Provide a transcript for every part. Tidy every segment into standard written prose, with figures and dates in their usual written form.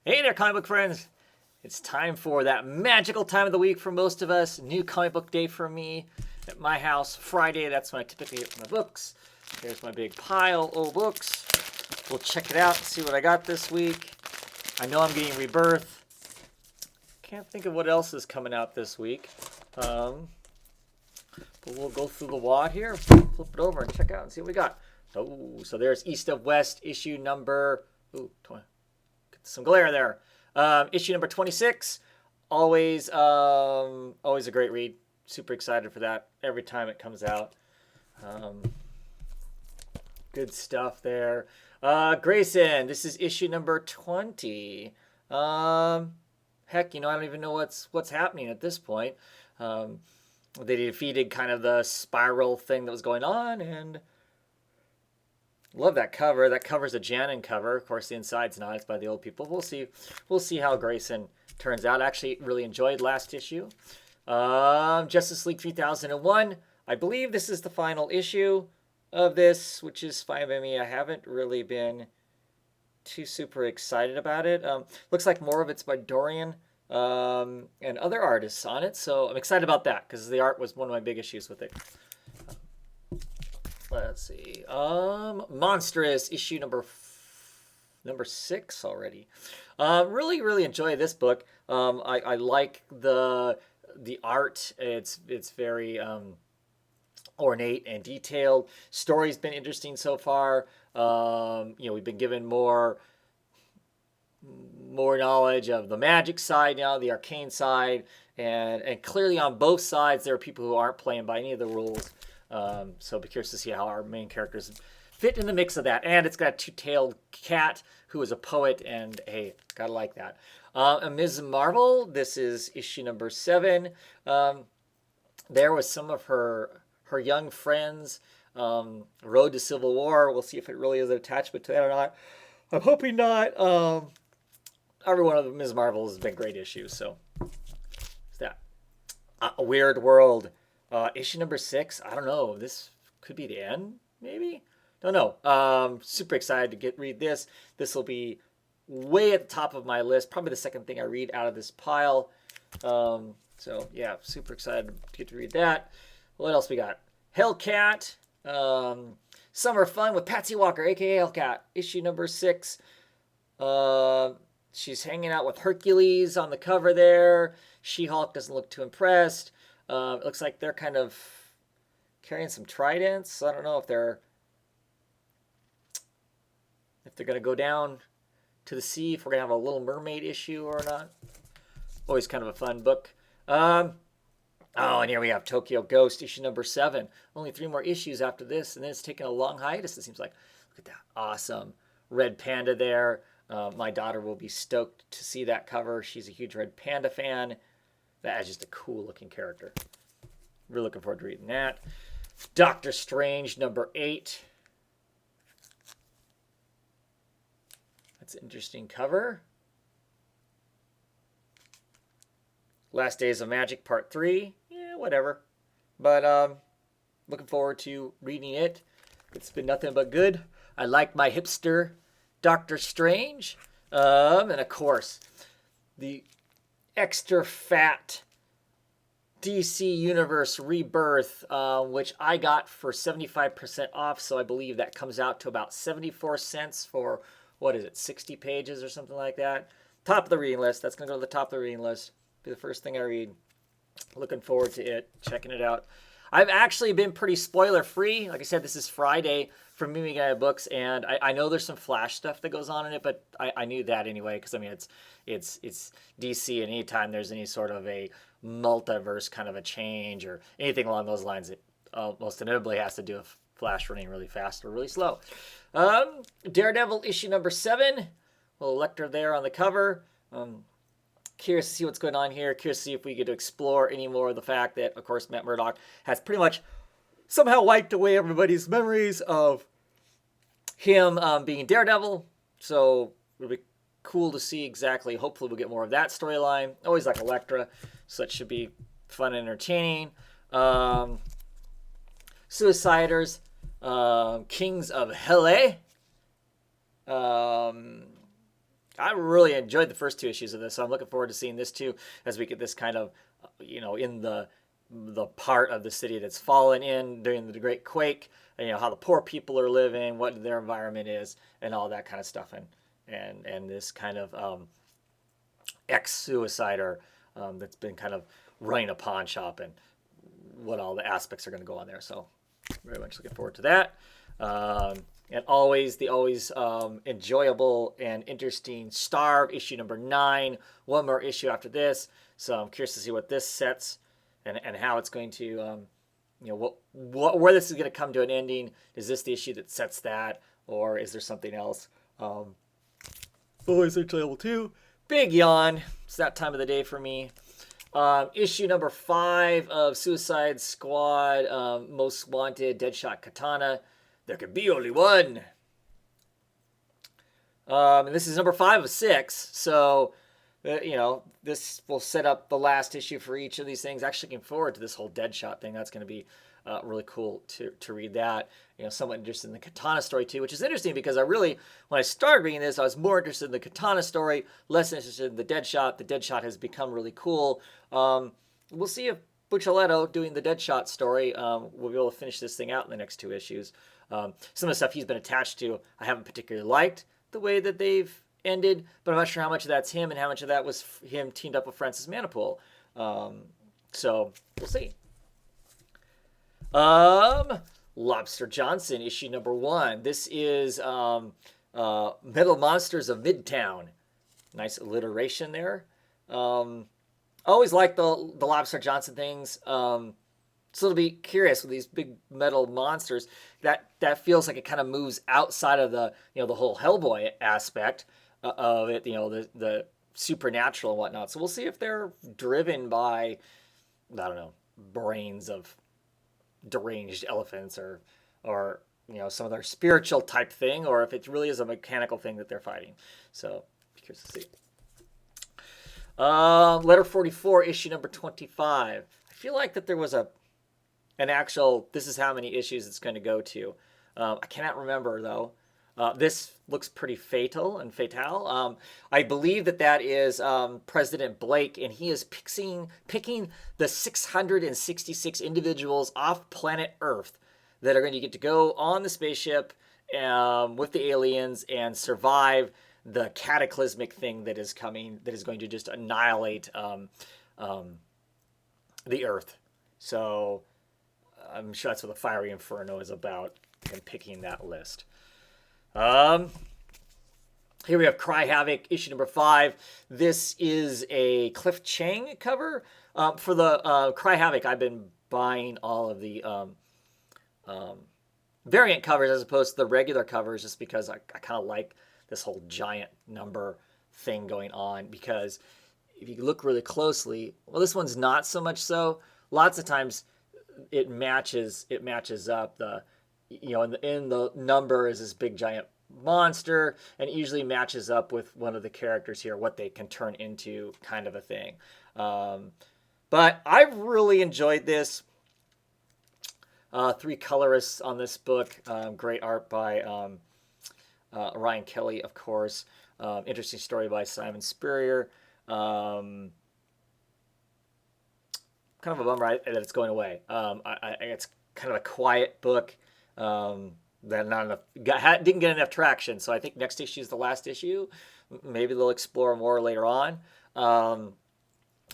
Hey there, comic book friends! It's time for that magical time of the week for most of us. New comic book day for me at my house. Friday, that's when I typically get my books. There's my big pile of books. We'll check it out and see what I got this week. I know I'm getting Rebirth. Can't think of what else is coming out this week. But we'll go through the wad here, flip it over and check out and see what we got. Oh, so there's East of West issue number... Ooh, 20. Some glare there. Issue number 26. Always a great read. Super excited for that every time it comes out. Good stuff there. Grayson, this is issue number 20. Heck, I don't even know what's happening at this point. They defeated kind of the spiral thing that was going on, and love that cover. That cover's a Janin cover. Of course, the inside's not. It's by the old people. We'll see how Grayson turns out. I actually really enjoyed last issue. Justice League 3001. I believe this is the final issue of this, which is fine by me. I haven't really been too super excited about it. Looks like more of it's by Dorian and other artists on it. So I'm excited about that because the art was one of my big issues with it. Let's see. Monstrous issue number 6 already. Really enjoy this book. I like the art. It's very ornate and detailed. Story's been interesting so far. We've been given more knowledge of the magic side now, the arcane side, and clearly on both sides there are people who aren't playing by any of the rules. So be curious to see how our main characters fit in the mix of that. And it's got a two-tailed cat who is a poet, and hey, gotta like that. Ms. Marvel, this is issue number 7. There was some of her young friends. Road to Civil War. We'll see if it really is an attachment to that or not. I'm hoping not. Every one of Ms. Marvel has been great issues, so it's that. A Weird World. Issue number 6, I don't know. This could be the end, maybe? Don't know. Super excited to read this. This will be way at the top of my list. Probably the second thing I read out of this pile. So, yeah, super excited to get to read that. What else we got? Hellcat. Summer Fun with Patsy Walker, a.k.a. Hellcat. Issue number 6. She's hanging out with Hercules on the cover there. She-Hulk doesn't look too impressed. It looks like they're kind of carrying some tridents. So I don't know if they're going to go down to the sea, if we're going to have a Little Mermaid issue or not. Always kind of a fun book. And here we have Tokyo Ghost, issue number 7. Only 3 more issues after this, and then it's taking a long hiatus, it seems like. Look at that. Awesome. Red Panda there. My daughter will be stoked to see that cover. She's a huge Red Panda fan. That is just a cool looking character. Really looking forward to reading that. Doctor Strange number 8. That's an interesting cover. Last Days of Magic part 3. Yeah, whatever. But looking forward to reading it. It's been nothing but good. I like my hipster Doctor Strange. And of course, the extra fat DC Universe Rebirth, which I got for 75% off, so I believe that comes out to about 74 cents for, 60 pages or something like that. Top of the reading list. That's going to go to the top of the reading list. Be the first thing I read. Looking forward to it, checking it out. I've actually been pretty spoiler-free. Like I said, this is Friday for Mimi Guy Books, and I know there's some Flash stuff that goes on in it, but I knew that anyway, because, I mean, it's DC, and anytime there's any sort of a multiverse kind of a change or anything along those lines, it most inevitably has to do with Flash running really fast or really slow. Daredevil issue number 7. Little Lecter there on the cover. Curious to see what's going on here. Curious to see if we get to explore any more of the fact that, of course, Matt Murdock has pretty much somehow wiped away everybody's memories of him being Daredevil. So it'll be cool to see exactly. Hopefully we'll get more of that storyline. Always like Elektra, so that should be fun and entertaining. Suiciders, Kings of Helle. I really enjoyed the first two issues of this, so I'm looking forward to seeing this too as we get this kind of, in the part of the city that's fallen in during the Great Quake, and, how the poor people are living, what their environment is, and all that kind of stuff, and this kind of ex-suicider that's been kind of running a pawn shop, and what all the aspects are going to go on there. So very much looking forward to that. And always enjoyable and interesting Starve issue number 9. One more issue after this, so I'm curious to see what this sets and how it's going to, where this is going to come to an ending. Is this the issue that sets that, or is there something else? Always enjoyable too. Big yawn. It's that time of the day for me. Issue number 5 of Suicide Squad, Most Wanted, Deadshot Katana. There could be only one. And this is number 5 of 6. So, this will set up the last issue for each of these things. Actually looking forward to this whole Deadshot thing. That's going to be really cool to read that. Somewhat interested in the Katana story too, which is interesting because when I started reading this, I was more interested in the Katana story, less interested in the Deadshot. The Deadshot has become really cool. We'll see if Buccellato doing the Deadshot story will be able to finish this thing out in the next 2 issues. Some of the stuff he's been attached to, I haven't particularly liked the way that they've ended, but I'm not sure how much of that's him and how much of that was him teamed up with Francis Manapul. So we'll see. Lobster Johnson, issue number 1. This is Metal Monsters of Midtown. Nice alliteration there. Always like the Lobster Johnson things. So to be curious with these big metal monsters, that feels like it kind of moves outside of the the whole Hellboy aspect of it, the supernatural and whatnot. So we'll see if they're driven by, I don't know, brains of deranged elephants or some other spiritual type thing, or if it really is a mechanical thing that they're fighting. So be curious to see. Letter 44, issue number 25. I feel like that there was an actual, this is how many issues it's going to go to. I cannot remember though. This looks pretty fatal and fatale. I believe that is President Blake, and he is picking the 666 individuals off planet Earth that are going to get to go on the spaceship with the aliens and survive the cataclysmic thing that is coming, that is going to just annihilate the Earth. So I'm sure that's what the Fiery Inferno is about, and picking that list. Here we have Cry Havoc, issue number 5. This is a Cliff Chang cover. For the Cry Havoc, I've been buying all of the variant covers as opposed to the regular covers, just because I kind of like this whole giant number thing going on. Because if you look really closely, well, this one's not so much so. Lots of times it matches up. In the number is this big giant monster, and it usually matches up with one of the characters here, what they can turn into, kind of a thing. But I've really enjoyed this. 3 colorists on this book. Great art by Ryan Kelly, of course. Interesting story by Simon Spurrier. Kind of a bummer that it's going away. It's kind of a quiet book. That didn't get enough traction, so I think next issue is the last issue. Maybe they'll explore more later on. I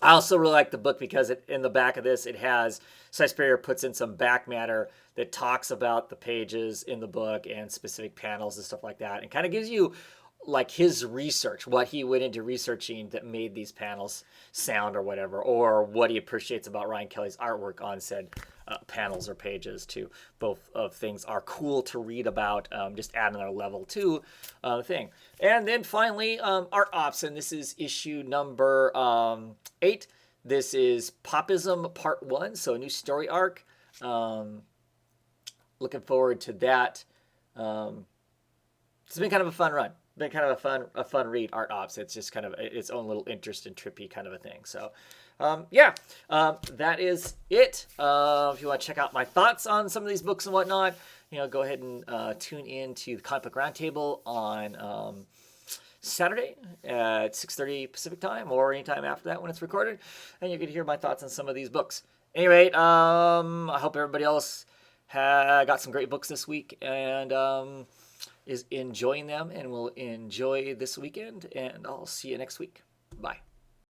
also really like the book because in the back of this, it has, Spurrier puts in some back matter that talks about the pages in the book and specific panels and stuff like that, and kind of gives you like his research, what he went into researching that made these panels sound or whatever, or what he appreciates about Ryan Kelly's artwork on said panels or pages too. Both of things are cool to read about, just add another level to the thing. And then finally, Art Ops, and this is issue number 8. This is Popism Part 1, so a new story arc. Looking forward to that. It's been kind of a fun run. Been kind of a fun read, Art Ops. It's just kind of its own little interest and trippy kind of a thing. So, that is it. If you want to check out my thoughts on some of these books and whatnot, go ahead and tune in to the Comic Book Roundtable on Saturday at 6:30 Pacific time, or anytime after that when it's recorded, and you can hear my thoughts on some of these books. Anyway, I hope everybody else got some great books this week and is enjoying them and will enjoy this weekend. And I'll see you next week. Bye.